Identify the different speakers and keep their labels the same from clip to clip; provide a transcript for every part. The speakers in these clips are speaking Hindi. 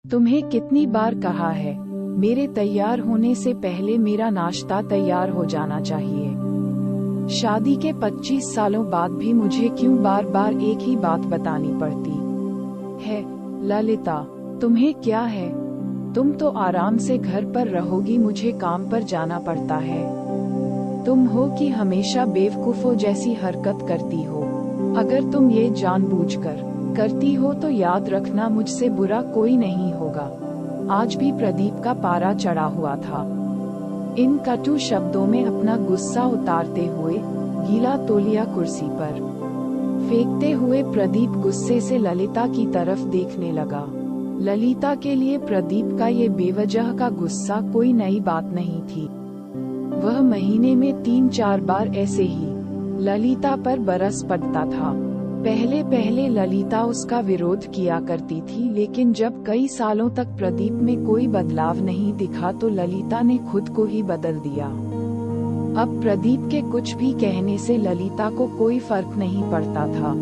Speaker 1: तुम्हें कितनी बार कहा है, मेरे तैयार होने से पहले मेरा नाश्ता तैयार हो जाना चाहिए। शादी के 25 सालों बाद भी मुझे क्यों बार बार एक ही बात बतानी पड़ती है? ललिता, तुम्हें क्या है? तुम तो आराम से घर पर रहोगी, मुझे काम पर जाना पड़ता है। तुम हो कि हमेशा बेवकूफों जैसी हरकत करती हो। अगर तुम ये जानबूझकर करती हो तो याद रखना, मुझसे बुरा कोई नहीं होगा। आज भी प्रदीप का पारा चढ़ा हुआ था। इन कटु शब्दों में अपना गुस्सा उतारते हुए गीला तौलिया कुर्सी पर फेंकते हुए प्रदीप गुस्से से ललिता की तरफ देखने लगा। ललिता के लिए प्रदीप का ये बेवजह का गुस्सा कोई नई बात नहीं थी। वह महीने में 3-4 बार ऐसे ही ललिता पर बरस पड़ता था। पहले पहले ललिता उसका विरोध किया करती थी, लेकिन जब कई सालों तक प्रदीप में कोई बदलाव नहीं दिखा तो ललिता ने खुद को ही बदल दिया। अब प्रदीप के कुछ भी कहने से ललिता को कोई फर्क नहीं पड़ता था।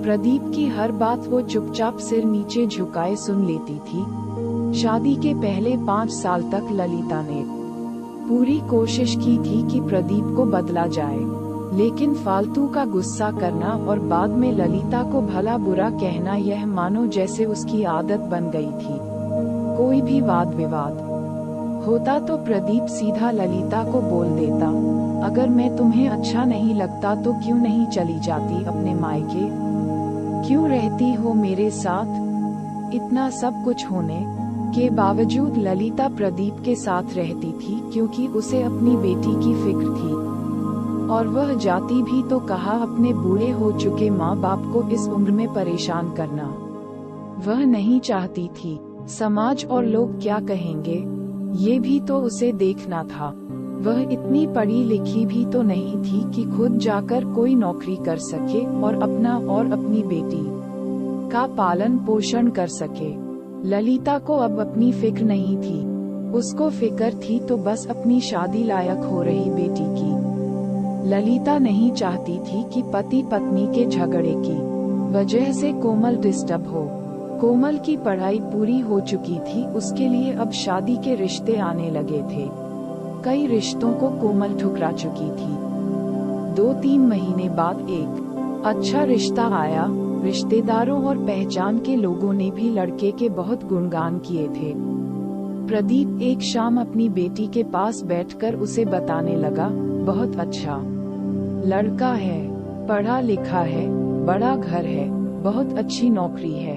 Speaker 1: प्रदीप की हर बात वो चुपचाप सिर नीचे झुकाए सुन लेती थी। शादी के पहले 5 साल तक ललिता ने पूरी कोशिश की थी कि प्रदीप को बदला जाए, लेकिन फालतू का गुस्सा करना और बाद में ललिता को भला बुरा कहना, यह मानो जैसे उसकी आदत बन गई थी। कोई भी वाद विवाद होता तो प्रदीप सीधा ललिता को बोल देता, अगर मैं तुम्हें अच्छा नहीं लगता तो क्यों नहीं चली जाती अपने मायके? क्यों रहती हो मेरे साथ? इतना सब कुछ होने के बावजूद ललिता प्रदीप के साथ रहती थी, क्योंकि उसे अपनी बेटी की फिक्र थी। और वह जाती भी तो कहा अपने बूढ़े हो चुके माँ बाप को इस उम्र में परेशान करना वह नहीं चाहती थी। समाज और लोग क्या कहेंगे, ये भी तो उसे देखना था। वह इतनी पढ़ी लिखी भी तो नहीं थी कि खुद जाकर कोई नौकरी कर सके और अपना और अपनी बेटी का पालन पोषण कर सके। ललिता को अब अपनी फिक्र नहीं थी। उसको फिक्र थी तो बस अपनी शादी लायक हो रही बेटी की। ललिता नहीं चाहती थी कि पति पत्नी के झगड़े की वजह से कोमल डिस्टर्ब हो। कोमल की पढ़ाई पूरी हो चुकी थी, उसके लिए अब शादी के रिश्ते आने लगे थे। कई रिश्तों को कोमल ठुकरा चुकी थी। 2-3 महीने बाद एक अच्छा रिश्ता आया। रिश्तेदारों और पहचान के लोगों ने भी लड़के के बहुत गुणगान किए थे। प्रदीप एक शाम अपनी बेटी के पास बैठकर उसे बताने लगा, बहुत अच्छा लड़का है, पढ़ा लिखा है, बड़ा घर है, बहुत अच्छी नौकरी है।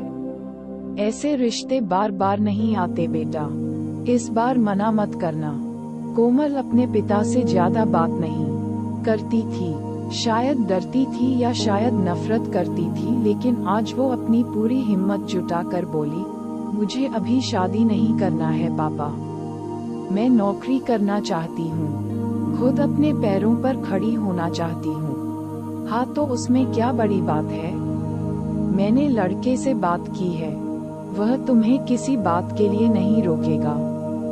Speaker 1: ऐसे रिश्ते बार बार नहीं आते बेटा, इस बार मना मत करना। कोमल अपने पिता से ज्यादा बात नहीं करती थी। शायद डरती थी या शायद नफरत करती थी, लेकिन आज वो अपनी पूरी हिम्मत जुटाकर बोली, मुझे अभी शादी नहीं करना है पापा। मैं नौकरी करना चाहती हूँ, खुद अपने पैरों पर खड़ी होना चाहती हूँ। हाँ तो उसमें क्या बड़ी बात है? मैंने लड़के से बात की है, वह तुम्हें किसी बात के लिए नहीं रोकेगा।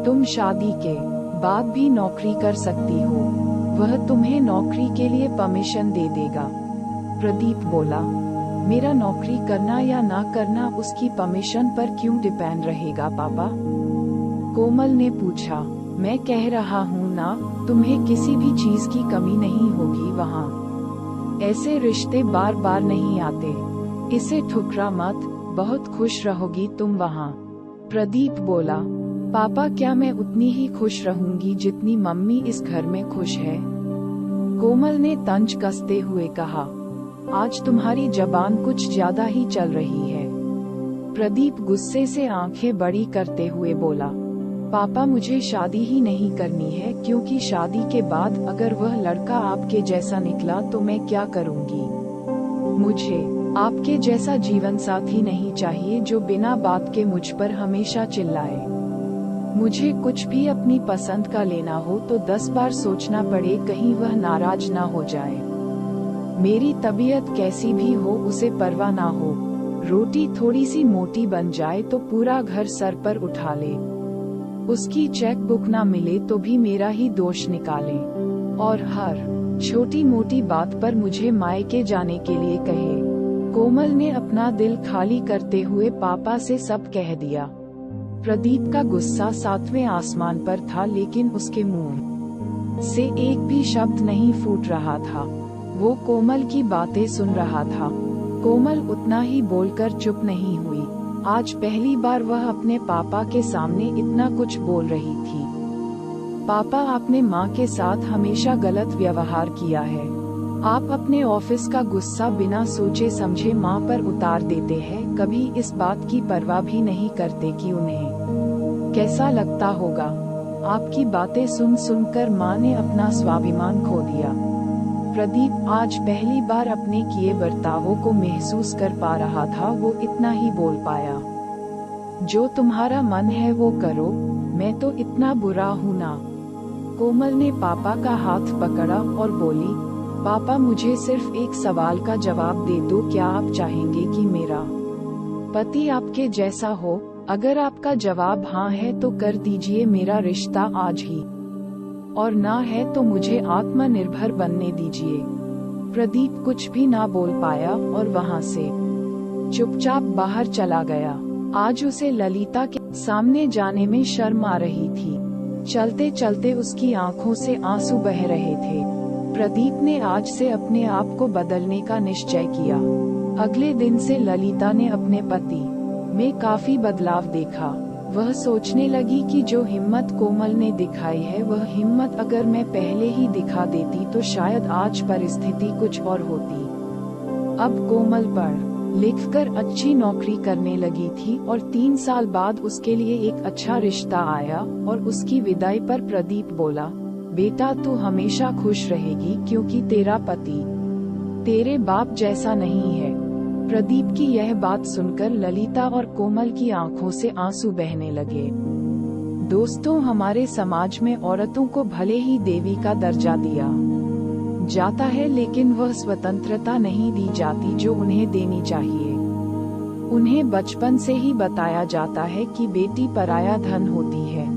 Speaker 1: तुम शादी के बाद भी नौकरी कर सकती हो, वह तुम्हें नौकरी के लिए परमिशन दे देगा। प्रदीप बोला, मेरा नौकरी करना या ना करना उसकी परमिशन पर क्यों डिपेंड रहेगा पापा? कोमल ने पूछा, मैं कह रहा हूँ ना, तुम्हें किसी भी चीज की कमी नहीं होगी वहाँ। ऐसे रिश्ते बार बार नहीं आते, इसे ठुकरा मत, बहुत खुश रहोगी तुम वहाँ। प्रदीप बोला, पापा क्या मैं उतनी ही खुश रहूंगी जितनी मम्मी इस घर में खुश है? कोमल ने तंज कसते हुए कहा, आज तुम्हारी जबान कुछ ज्यादा ही चल रही है। प्रदीप गुस्से से आंखें बड़ी करते हुए बोला, पापा मुझे शादी ही नहीं करनी है, क्योंकि शादी के बाद अगर वह लड़का आपके जैसा निकला तो मैं क्या करूंगी? मुझे आपके जैसा जीवन साथी नहीं चाहिए जो बिना बात के मुझ पर हमेशा चिल्लाए। मुझे कुछ भी अपनी पसंद का लेना हो तो 10 बार सोचना पड़े, कहीं वह नाराज ना हो जाए। मेरी तबीयत कैसी भी हो उसे परवाह ना हो। रोटी थोड़ी सी मोटी बन जाए तो पूरा घर सर पर उठा ले। उसकी चेक बुक ना मिले तो भी मेरा ही दोष निकाले, और हर छोटी मोटी बात पर मुझे मायके जाने के लिए कहे। कोमल ने अपना दिल खाली करते हुए पापा से सब कह दिया। प्रदीप का गुस्सा 7वें आसमान पर था, लेकिन उसके मुंह से एक भी शब्द नहीं फूट रहा था। वो कोमल की बातें सुन रहा था। कोमल उतना ही बोलकर चुप नहीं हुई। आज पहली बार वह अपने पापा के सामने इतना कुछ बोल रही थी। पापा, आपने माँ के साथ हमेशा गलत व्यवहार किया है। आप अपने ऑफिस का गुस्सा बिना सोचे समझे माँ पर उतार देते हैं, कभी इस बात की परवाह भी नहीं करते कि उन्हें कैसा लगता होगा। आपकी बातें सुन सुनकर माँ ने अपना स्वाभिमान खो दिया। प्रदीप आज पहली बार अपने किए बर्तावों को महसूस कर पा रहा था। वो इतना ही बोल पाया, जो तुम्हारा मन है वो करो, मैं तो इतना बुरा हूँ ना। कोमल ने पापा का हाथ पकड़ा और बोली, पापा, मुझे सिर्फ एक सवाल का जवाब दे दो, क्या आप चाहेंगे कि मेरा पति आपके जैसा हो? अगर आपका जवाब हाँ है तो कर दीजिए मेरा रिश्ता आज ही, और ना है तो मुझे आत्मनिर्भर बनने दीजिए। प्रदीप कुछ भी ना बोल पाया और वहाँ से चुपचाप बाहर चला गया। आज उसे ललिता के सामने जाने में शर्म आ रही थी। चलते चलते उसकी आंखों से आंसू बह रहे थे। प्रदीप ने आज से अपने आप को बदलने का निश्चय किया। अगले दिन से ललिता ने अपने पति में काफी बदलाव देखा। वह सोचने लगी कि जो हिम्मत कोमल ने दिखाई है, वह हिम्मत अगर मैं पहले ही दिखा देती तो शायद आज परिस्थिति कुछ और होती। अब कोमल पढ़ लिखकर अच्छी नौकरी करने लगी थी और 3 साल बाद उसके लिए एक अच्छा रिश्ता आया और उसकी विदाई पर प्रदीप बोला, बेटा तू हमेशा खुश रहेगी क्योंकि तेरा पति तेरे बाप जैसा नहीं है। प्रदीप की यह बात सुनकर ललिता और कोमल की आंखों से आंसू बहने लगे। दोस्तों, हमारे समाज में औरतों को भले ही देवी का दर्जा दिया जाता है, लेकिन वह स्वतंत्रता नहीं दी जाती जो उन्हें देनी चाहिए। उन्हें बचपन से ही बताया जाता है कि बेटी पराया धन होती है।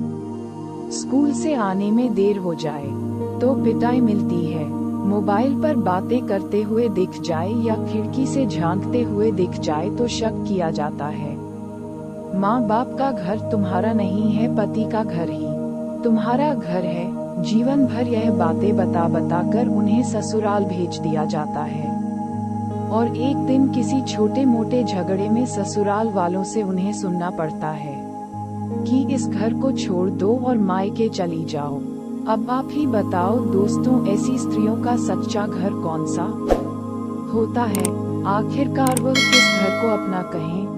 Speaker 1: स्कूल से आने में देर हो जाए तो पिटाई मिलती है। मोबाइल पर बातें करते हुए दिख जाए या खिड़की से झांकते हुए दिख जाए तो शक किया जाता है। माँ बाप का घर तुम्हारा नहीं है, पति का घर ही तुम्हारा घर है। जीवन भर यह बातें बता बता कर उन्हें ससुराल भेज दिया जाता है और एक दिन किसी छोटे मोटे झगड़े में ससुराल वालों से उन्हें सुनना पड़ता है कि इस घर को छोड़ दो और मायके चली जाओ। अब आप ही बताओ दोस्तों, ऐसी स्त्रियों का सच्चा घर कौन सा होता है? आखिरकार वह किस घर को अपना कहें?